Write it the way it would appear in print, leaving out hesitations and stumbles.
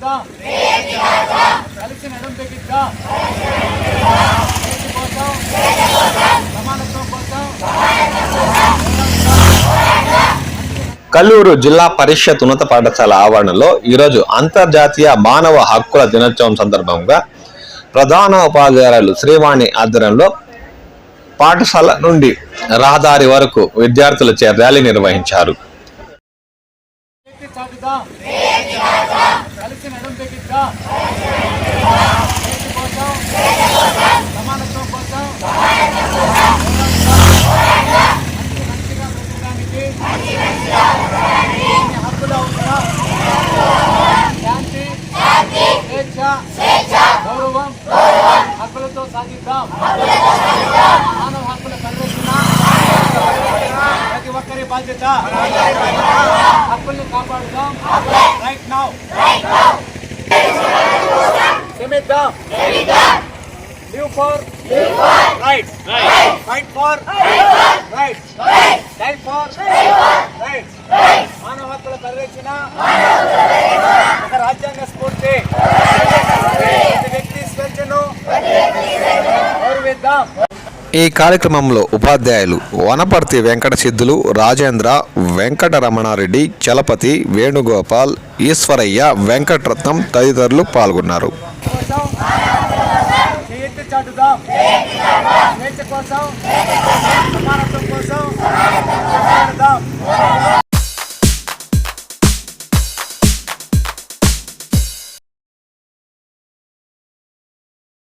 చాటుదాం కలిసి నడుం బిగిద్దాం సమానత్వం కోసం కల్లూరు జిల్లా పరిషత్ ఉన్నత పాఠశాల ఆవరణలో ఈరోజు అంతర్జాతీయ మానవ హక్కుల దినోత్సవం సందర్భంగా ప్రధాన ఉపాధ్యాయులు శ్రీవాణి ఆధ్వర్యంలో పాఠశాల నుండి రహదారి వరకు విద్యార్థులచే ర్యాలీ నిర్వహించారు. గౌరవం హక్కులతో సాధిద్దాం. మానవ హక్కుల పరిరక్షణ ప్రతి ఒక్కరి బాధ్యత. హక్కుల్ని కాపాడుదాం. రైట్ నౌ శ్రమిద్దాం. Live for right, fight for right, style for right. మానవ హక్కుల పరిరక్షణ ఒక రాజ్యాంగ స్ఫూర్తి. వ్యక్తి స్వేచ్ఛను గౌరవిద్దాం. ఈ కార్యక్రమంలో ఉపాధ్యాయులు వనపర్తి వెంకట సిద్ధులు, రాజేంద్ర, వెంకటరమణారెడ్డి, చలపతి, వేణుగోపాల్, ఈశ్వరయ్య, వెంకటరత్నం తదితరులు పాల్గొన్నారు. చాటుదాం స్వేచ్ఛ కోసం, సమానత్వం కోసం